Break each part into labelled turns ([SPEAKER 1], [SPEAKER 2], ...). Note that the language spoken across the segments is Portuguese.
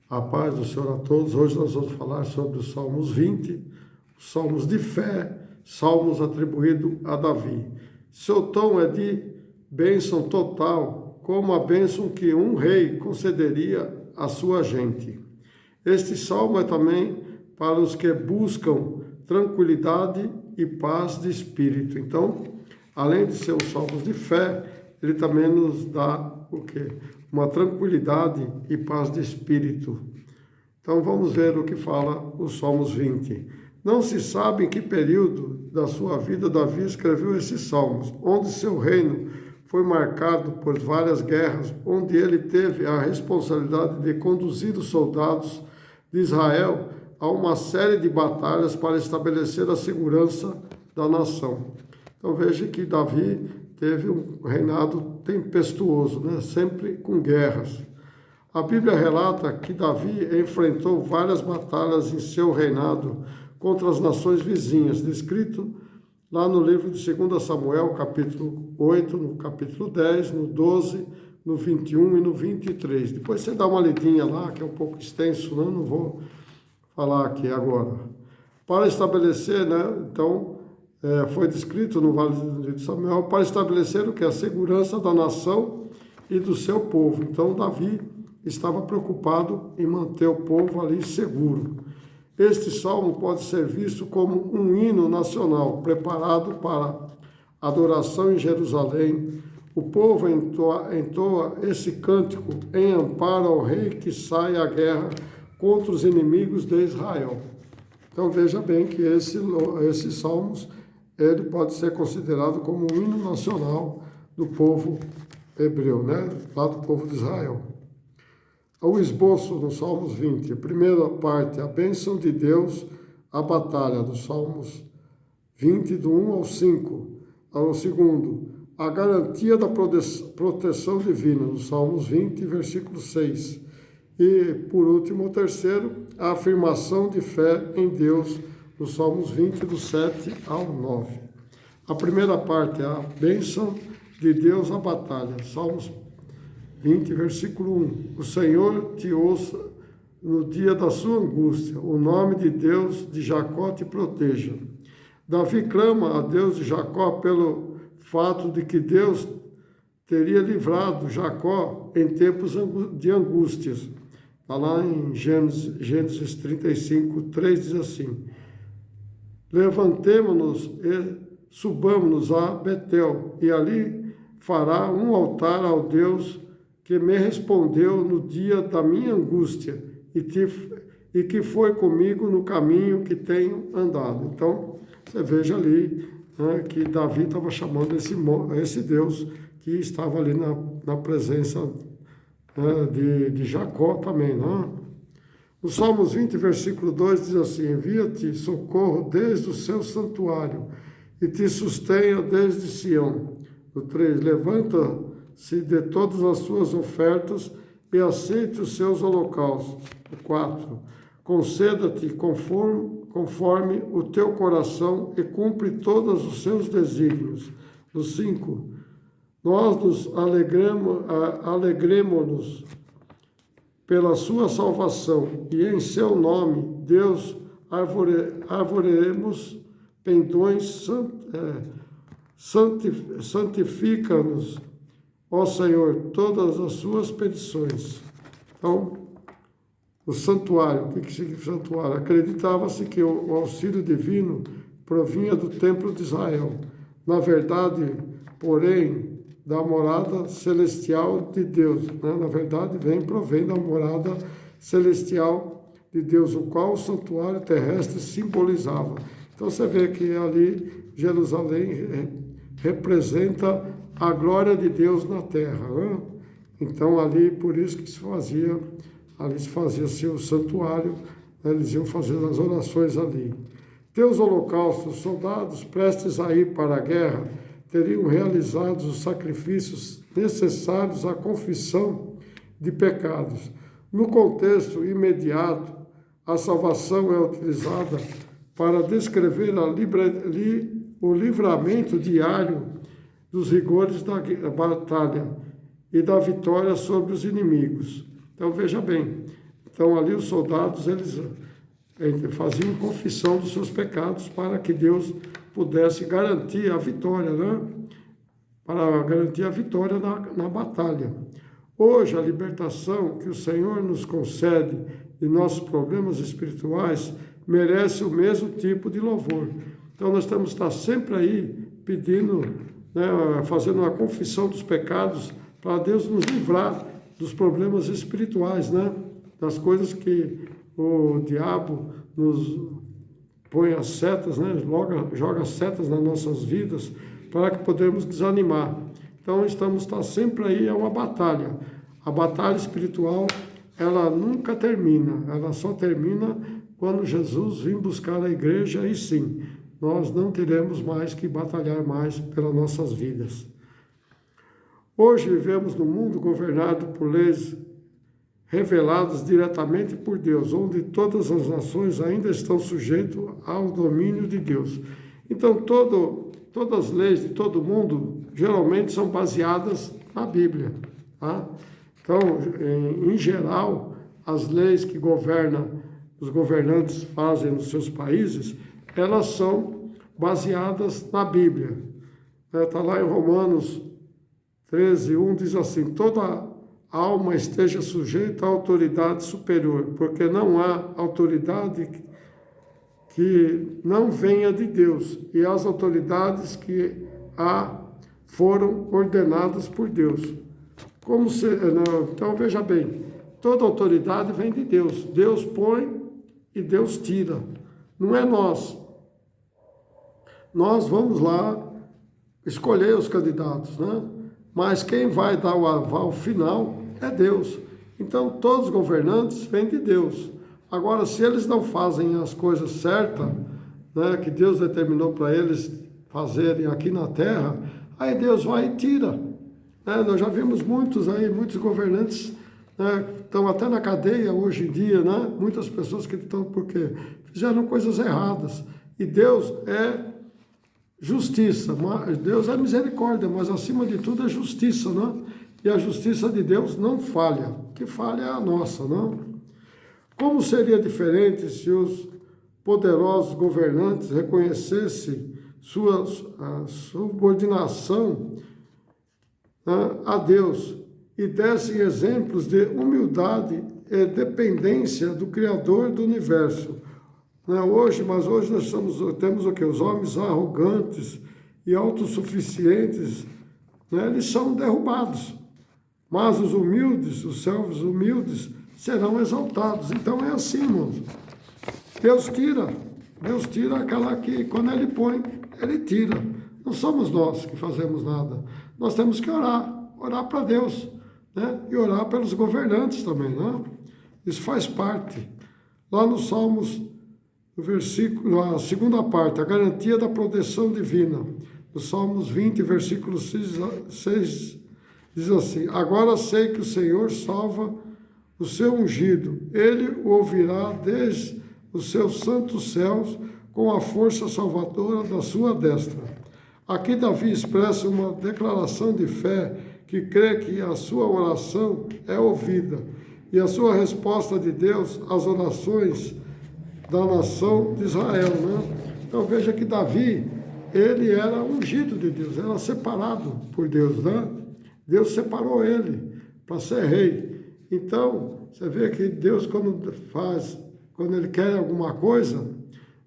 [SPEAKER 1] A paz do Senhor a todos. Hoje nós vamos falar sobre os Salmos 20, os Salmos de fé, Salmos atribuídos a Davi. Seu tom é de bênção total, como a bênção que um rei concederia à sua gente. Este salmo é também para os que buscam tranquilidade e paz de espírito. Então, além de ser os salmos de fé, ele também nos dá o quê? Uma tranquilidade e paz de espírito. Então vamos ver o que fala os Salmos 20. Não se sabe em que período da sua vida Davi escreveu esses salmos, onde seu reino foi marcado por várias guerras, onde ele teve a responsabilidade de conduzir os soldados de Israel a uma série de batalhas para estabelecer a segurança da nação. Então veja que Davi teve um reinado tempestuoso, sempre com guerras. A Bíblia relata que Davi enfrentou várias batalhas em seu reinado contra as nações vizinhas, descrito lá no livro de 2 Samuel, capítulo 8, no capítulo 10, no 12, no 21 e no 23. Depois você dá uma lidinha lá, que é um pouco extenso, não vou falar aqui agora. Para estabelecer, então, foi descrito no Vale de Samuel, para estabelecer o que? A segurança da nação e do seu povo. Então, Davi estava preocupado em manter o povo ali seguro. Este salmo pode ser visto como um hino nacional, preparado para adoração em Jerusalém. O povo entoa esse cântico em amparo ao rei que sai à guerra contra os inimigos de Israel. Então, veja bem que esses salmos ele pode ser considerado como um hino nacional do povo hebreu, lá do povo de Israel. O esboço no Salmos 20, a primeira parte, a bênção de Deus, a batalha, dos Salmos 20, do 1 ao 5. O segundo, a garantia da proteção divina, no Salmos 20, versículo 6. E, por último, o terceiro, a afirmação de fé em Deus, no Salmos 20, do 7 ao 9. A primeira parte é a bênção de Deus, a batalha, Salmos 20, versículo 1. O Senhor te ouça no dia da sua angústia, o nome de Deus de Jacó te proteja. Davi clama a Deus de Jacó pelo fato de que Deus teria livrado Jacó em tempos de angústias. Está lá em Gênesis 35, 3 diz assim: levantemo-nos e subamos-nos a Betel, e ali fará um altar ao Deus que me respondeu no dia da minha angústia e que foi comigo no caminho que tenho andado. Então, você veja ali que Davi estava chamando esse Deus que estava ali na presença de Jacó também. No Salmos 20, versículo 2 diz assim: envia-te socorro desde o seu santuário e te sustenha desde Sião. No 3, levanta-se de todas as suas ofertas e aceite os seus holocaustos. No 4, conceda-te conforme o teu coração e cumpre todos os seus desígnios. No 5, nós nos alegremo-nos pela sua salvação, e em seu nome, Deus, arvoremos pendões, santifica-nos, ó Senhor, todas as suas petições. Então, o santuário, o que significa santuário? Acreditava-se que o auxílio divino provinha do templo de Israel. Na verdade, porém, da morada celestial de Deus. Na verdade, provém da morada celestial de Deus, o qual o santuário terrestre simbolizava. Então você vê que ali Jerusalém representa a glória de Deus na terra. Então ali, por isso que se fazia o santuário, eles iam fazer as orações ali. Teus holocaustos, soldados prestes a ir para a guerra, teriam realizado os sacrifícios necessários à confissão de pecados. No contexto imediato, a salvação é utilizada para descrever o livramento diário dos rigores da batalha e da vitória sobre os inimigos. Então, veja bem, Então ali os soldados, eles faziam confissão dos seus pecados para que Deus pudesse garantir a vitória, né? Para garantir a vitória na batalha. Hoje, a libertação que o Senhor nos concede de nossos problemas espirituais merece o mesmo tipo de louvor. Então, nós temos que estar sempre aí pedindo, né, fazendo uma confissão dos pecados para Deus nos livrar dos problemas espirituais, né? Das coisas que o diabo nos põe as setas, né? Joga setas nas nossas vidas para que podemos desanimar. Então, estar sempre aí, é uma batalha. A batalha espiritual, ela nunca termina, ela só termina quando Jesus vir buscar a igreja, e sim, nós não teremos mais que batalhar mais pelas nossas vidas. Hoje vivemos num mundo governado por leis reveladas diretamente por Deus, onde todas as nações ainda estão sujeitas ao domínio de Deus. Então, todas as leis de todo mundo geralmente são baseadas na Bíblia, tá? Então, em geral, as leis que os governantes fazem nos seus países, elas são baseadas na Bíblia. Está lá em Romanos 13:1, diz assim: toda alma esteja sujeita à autoridade superior, porque não há autoridade que não venha de Deus, e as autoridades que foram ordenadas por Deus. Então, veja bem, toda autoridade vem de Deus. Deus põe e Deus tira. Não é nós. Nós vamos lá escolher os candidatos, né? Mas quem vai dar o aval final é Deus. Então, todos os governantes vêm de Deus. Agora, se eles não fazem as coisas certas, né, que Deus determinou para eles fazerem aqui na terra, aí Deus vai e tira. Nós já vimos muitos governantes, né, estão até na cadeia hoje em dia, né? Muitas pessoas que estão porque fizeram coisas erradas. E Deus é justiça, Deus é misericórdia, mas acima de tudo é justiça, né? E a justiça de Deus não falha, o que falha é a nossa, não? Como seria diferente se os poderosos governantes reconhecessem sua subordinação, né, a Deus e dessem exemplos de humildade e dependência do Criador do universo? Hoje nós temos o que? Os homens arrogantes e autossuficientes, né, eles são derrubados, mas os humildes, os servos humildes, serão exaltados. Então é assim, irmãos. Deus tira aquela que, quando Ele põe, Ele tira. Não somos nós que fazemos nada. Nós temos que orar para Deus, né? E orar pelos governantes também, né? Isso faz parte. Lá nos Salmos, no versículo, a segunda parte, a garantia da proteção divina. No Salmos 20, versículo 6, diz assim: agora sei que o Senhor salva o seu ungido, ele o ouvirá desde os seus santos céus com a força salvadora da sua destra. Aqui Davi expressa uma declaração de fé que crê que a sua oração é ouvida e a sua resposta de Deus às orações da nação de Israel, né? Então veja que Davi, ele era ungido de Deus, era separado por Deus, né? Deus separou ele para ser rei. Então, você vê que Deus, quando Ele quer alguma coisa,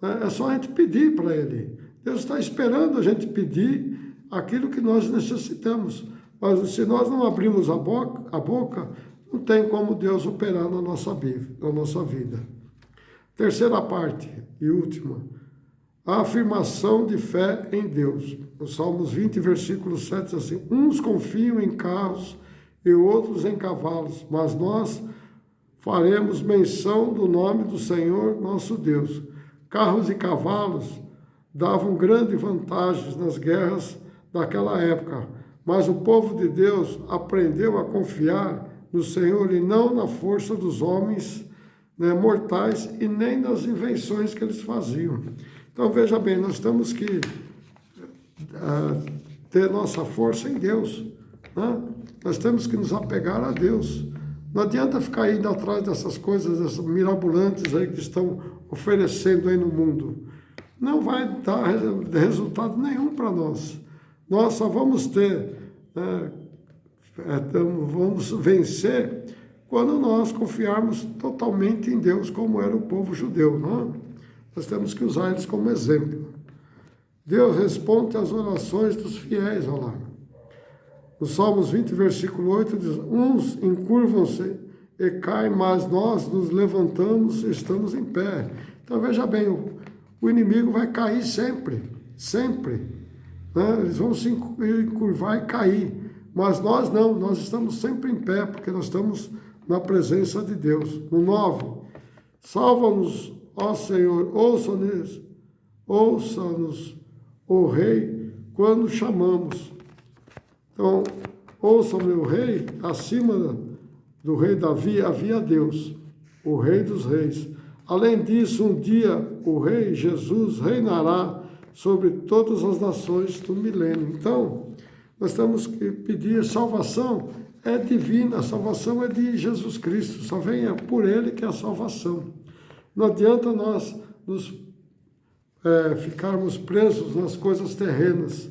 [SPEAKER 1] né, é só a gente pedir para Ele. Deus está esperando a gente pedir aquilo que nós necessitamos. Mas se nós não abrirmos a boca, não tem como Deus operar na nossa vida. Terceira parte e última, a afirmação de fé em Deus. No Salmos 20, versículo 7, diz assim: uns confiam em carros e outros em cavalos, mas nós faremos menção do nome do Senhor nosso Deus. Carros e cavalos davam grandes vantagens nas guerras daquela época, mas o povo de Deus aprendeu a confiar no Senhor e não na força dos homens, né, mortais, e nem nas invenções que eles faziam. Então veja bem, nós temos que ter nossa força em Deus, né? Nós temos que nos apegar a Deus, Não adianta ficar indo atrás dessas coisas, essas mirabolantes aí que estão oferecendo aí no mundo. Não vai dar resultado nenhum para nós. Nós só vamos ter, vamos vencer quando nós confiarmos totalmente em Deus, como era o povo judeu, não? Nós temos que usar eles como exemplo. Deus responde às orações dos fiéis, olha lá. No Salmos 20, versículo 8, diz: uns encurvam-se e caem, mas nós nos levantamos e estamos em pé. Então veja bem, o inimigo vai cair sempre, sempre. Né? Eles vão se encurvar e cair. Mas nós não, nós estamos sempre em pé, porque nós estamos na presença de Deus. No 9, salva-nos, ó Senhor, ouça-nos, ó Rei, quando chamamos. Então, ouça, meu Rei, acima do rei Davi havia Deus, o Rei dos Reis. Além disso, um dia o Rei Jesus reinará sobre todas as nações do milênio. Então, nós temos que pedir salvação, é divina, a salvação é de Jesus Cristo, só venha por Ele que é a salvação. Não adianta nós ficarmos presos nas coisas terrenas,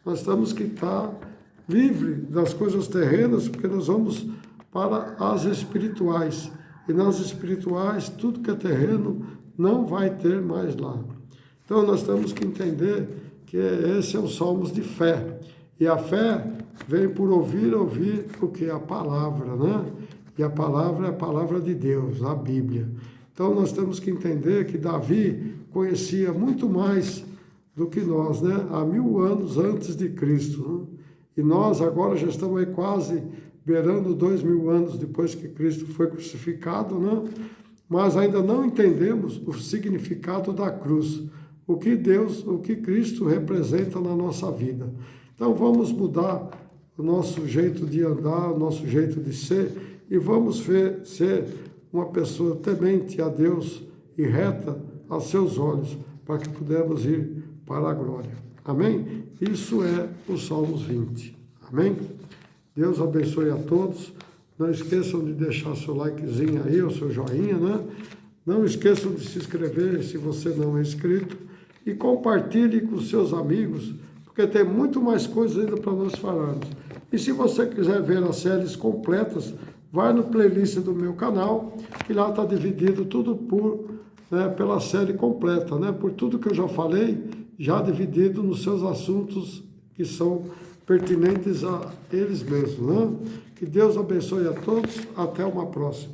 [SPEAKER 1] nós temos que estar livres das coisas terrenas, porque nós vamos para as espirituais, e nas espirituais, tudo que é terreno não vai ter mais lá. Então, nós temos que entender que esse é o Salmos de fé. E a fé vem por ouvir o que é a palavra, né? E a palavra é a palavra de Deus, a Bíblia. Então, nós temos que entender que Davi conhecia muito mais do que nós, né? Há 1000 anos antes de Cristo, né? E nós agora já estamos aí quase beirando 2000 anos depois que Cristo foi crucificado, né? Mas ainda não entendemos o significado da cruz, o que Cristo representa na nossa vida. Então vamos mudar o nosso jeito de andar, o nosso jeito de ser, e vamos ser uma pessoa temente a Deus e reta aos seus olhos, para que pudemos ir para a glória. Amém? Isso é o Salmos 20. Amém? Deus abençoe a todos. Não esqueçam de deixar seu likezinho aí, o seu joinha, né? Não esqueçam de se inscrever se você não é inscrito. E compartilhe com seus amigos, porque tem muito mais coisas ainda para nós falarmos. E se você quiser ver as séries completas, vai no playlist do meu canal, que lá está dividido tudo pela série completa, né? Por tudo que eu já falei, já dividido nos seus assuntos que são pertinentes a eles mesmos, né? Que Deus abençoe a todos. Até uma próxima.